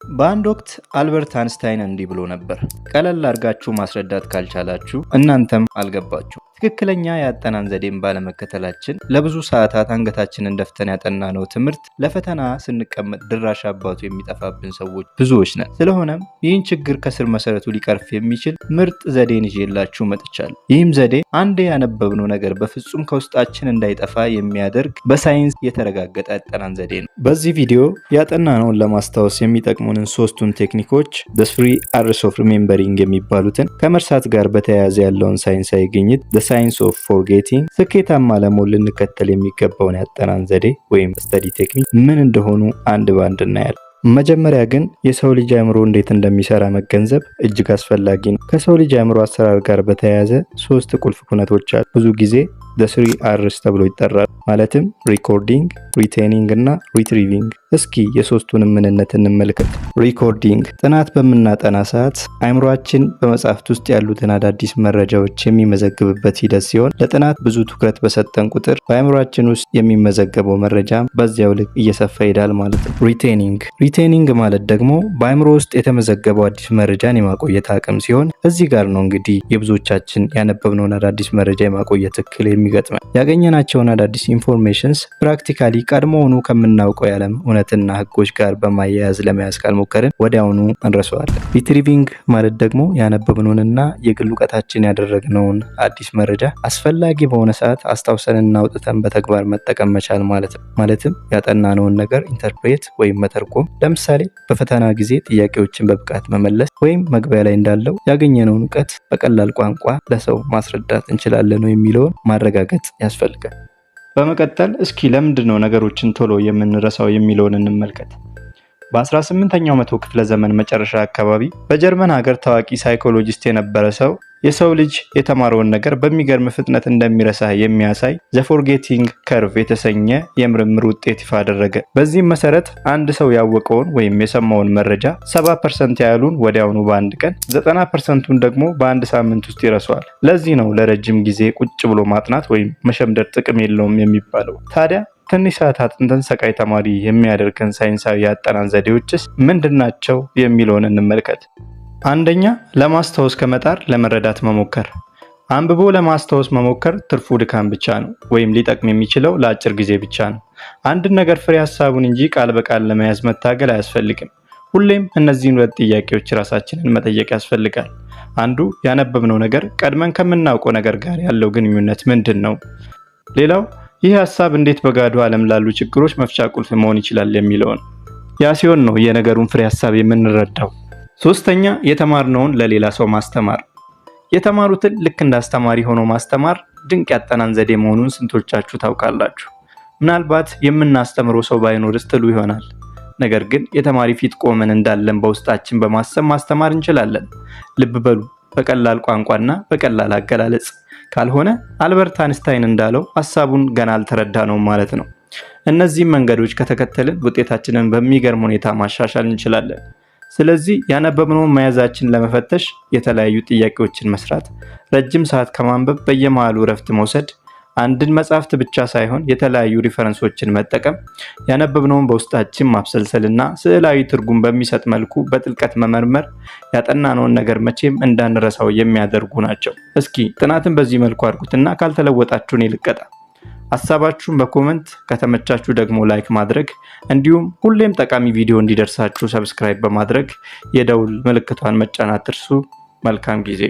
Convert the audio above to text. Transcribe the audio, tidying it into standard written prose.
በአንድ ወቅት አልበርት አንስታይን እንዲህ ብሎ ነበር፣ ቀለል አድርጋችሁ ማስረዳት ካልቻላችሁ እናንተም አልገባችሁ። ትክክለኛ የአጠናን ዘዴን ባለመከተላችን ለብዙ ሰዓታት አንገታችንን ደፍተን ያጠናነው ትምህርት ለፈተና ስንቀመጥ ድራሽ አባቱ የሚጠፋብን ሰዎች ብዙዎች ነን። ስለሆነም ይህን ችግር ከስር መሰረቱ ሊቀርፍ የሚችል ምርጥ ዘዴን ይዤላችሁ መጥቻለሁ። ይህም ዘዴ አንዴ ያነበብነው ነገር በፍጹም ከውስጣችን እንዳይጠፋ የሚያደርግ በሳይንስ የተረጋገጠ አጠናን ዘዴ ነው። በዚህ ቪዲዮ ያጠናነውን ለማስታወስ የሚጠቅሙንን ሶስቱን ቴክኒኮች the 3 R's of remembering የሚባሉትን ከመርሳት ጋር በተያያዘ ያለውን ሳይንሳዊ ግኝት ሳይንስ ኦፍ ፎርጌቲንግ ስኬታማ ለመሆን ልንከተል የሚገባውን ያጠናን ዘዴ ወይም ስተዲ ቴክኒክ ምን እንደሆኑ አንድ ባንድ እናያለን። መጀመሪያ ግን የሰው ልጅ አእምሮ እንዴት እንደሚሰራ መገንዘብ እጅግ አስፈላጊ ነው። ከሰው ልጅ አእምሮ አሰራር ጋር በተያያዘ ሶስት ቁልፍ ኩነቶች አሉ። ብዙ ጊዜ the 3 R's ተብሎ ይጠራል። ማለትም ሪኮርዲንግ፣ ሪቴኒንግ እና ሪትሪቪንግ። እስኪ የሶስቱንም ምንነት እንመልከት። ሪኮርዲንግ ጥናት በምናጠና ሰዓት አእምሮአችን በመጽሐፍት ውስጥ ያሉትን አዳዲስ መረጃዎች የሚመዘግብበት ሂደት ሲሆን ለጥናት ብዙ ትኩረት በሰጠን ቁጥር በአእምሮአችን ውስጥ የሚመዘገበው መረጃ በዚያው ልክ እየሰፋ ይሄዳል ማለት ነው። ሪቴኒንግ ማለት ደግሞ በአእምሮ ውስጥ የተመዘገበው አዲስ መረጃን የማቆየት አቅም ሲሆን እዚህ ጋር ነው እንግዲህ የብዙዎቻችን ያነበብነውን አዳዲስ መረጃ የማቆየት እክል የሚገጥመን። ያገኘናቸውን አዳዲስ ኢንፎርሜሽንስ ፕራክቲካሊ ቀድሞውኑ ከምናውቀው የዓለም እውነትና ህጎች ጋር በማያያዝ ለመያዝ ካልሞከርን ወዲያውኑ እንረሳዋለን። ሪትሪቪንግ ማለት ደግሞ ያነበብነውንና የግል እውቀታችን ያደረግነውን አዲስ መረጃ አስፈላጊ በሆነ ሰዓት አስታውሰንና አውጥተን በተግባር መጠቀም መቻል ማለት ነው። ማለትም ያጠናነውን ነገር ኢንተርፕሬት ወይም መተርጎም። ለምሳሌ በፈተና ጊዜ ጥያቄዎችን በብቃት መመለስ ወይም መግቢያ ላይ እንዳለው ያገኘነውን እውቀት በቀላል ቋንቋ ለሰው ማስረዳት እንችላለን የሚለውን ማረጋገጥ ያስፈልጋል። በመቀጠል እስኪ ለምንድነው ነገሮችን ቶሎ የምንረሳው የሚለውን እንመልከት። በ18ኛው መቶ ክፍለ ዘመን መጨረሻ አካባቢ በጀርመን ሀገር ታዋቂ ሳይኮሎጂስት የነበረ ሰው የሰው ልጅ የተማረውን ነገር በሚገርም ፍጥነት እንደሚረሳ የሚያሳይ ዘ ፎርጌቲንግ ከርቭ የተሰኘ የምርምር ውጤት ይፋ አደረገ። በዚህም መሰረት አንድ ሰው ያወቀውን ወይም የሰማውን መረጃ 70% ያህሉን ወዲያውኑ በአንድ ቀን፣ 90%ን ደግሞ በአንድ ሳምንት ውስጥ ይረሳዋል። ለዚህ ነው ለረጅም ጊዜ ቁጭ ብሎ ማጥናት ወይም መሸምደር ጥቅም የለውም የሚባለው። ታዲያ ትንሽ ሰዓት አጥንተን ሰቃይ ተማሪ የሚያደርገን ሳይንሳዊ የአጠናን ዘዴዎችስ ምንድናቸው የሚለውን እንመልከት። አንደኛ፣ ለማስታወስ ከመጣር ለመረዳት መሞከር። አንብቦ ለማስታወስ መሞከር ትርፉ ድካም ብቻ ነው፣ ወይም ሊጠቅም የሚችለው ለአጭር ጊዜ ብቻ ነው። አንድን ነገር ፍሬ ሀሳቡን እንጂ ቃል በቃል ለመያዝ መታገል አያስፈልግም። ሁሌም እነዚህን ሁለት ጥያቄዎች ራሳችንን መጠየቅ ያስፈልጋል። አንዱ፣ ያነበብነው ነገር ቀድመን ከምናውቀው ነገር ጋር ያለው ግንኙነት ምንድን ነው? ሌላው፣ ይህ ሀሳብ እንዴት በጋዱ ዓለም ላሉ ችግሮች መፍቻ ቁልፍ መሆን ይችላል የሚለውን። ያ ሲሆን ነው የነገሩን ፍሬ ሀሳብ የምንረዳው። ሶስተኛ፣ የተማርነውን ለሌላ ሰው ማስተማር። የተማሩትን ልክ እንደ አስተማሪ ሆኖ ማስተማር ድንቅ ያጠናን ዘዴ መሆኑን ስንቶቻችሁ ታውቃላችሁ? ምናልባት የምናስተምረው ሰው ባይኖርስ ትሉ ይሆናል። ነገር ግን የተማሪ ፊት ቆመን እንዳለን በውስጣችን በማሰብ ማስተማር እንችላለን። ልብ በሉ፣ በቀላል ቋንቋና በቀላል አገላለጽ። ካልሆነ አልበርት አንስታይን እንዳለው ሐሳቡን ገና አልተረዳነውም ማለት ነው። እነዚህ መንገዶች ከተከተልን ውጤታችንን በሚገርም ሁኔታ ማሻሻል እንችላለን። ስለዚህ ያነበብነውን መያዛችን ለመፈተሽ የተለያዩ ጥያቄዎችን መስራት፣ ረጅም ሰዓት ከማንበብ በየመሃሉ እረፍት መውሰድ፣ አንድን መጽሐፍት ብቻ ሳይሆን የተለያዩ ሪፈረንሶችን መጠቀም፣ ያነበብነውን በውስጣችን ማብሰልሰልና ስዕላዊ ትርጉም በሚሰጥ መልኩ በጥልቀት መመርመር ያጠናነውን ነገር መቼም እንዳንረሳው የሚያደርጉ ናቸው። እስኪ ጥናትን በዚህ መልኩ አድርጉትና ካልተለወጣችሁ እኔ ልቀጣ። ሐሳባችሁን በኮመንት ከተመቻችሁ ደግሞ ላይክ ማድረግ እንዲሁም ሁሌም ጠቃሚ ቪዲዮ እንዲደርሳችሁ ሰብስክራይብ በማድረግ የደውል ምልክቷን መጫን አትርሱ። መልካም ጊዜ።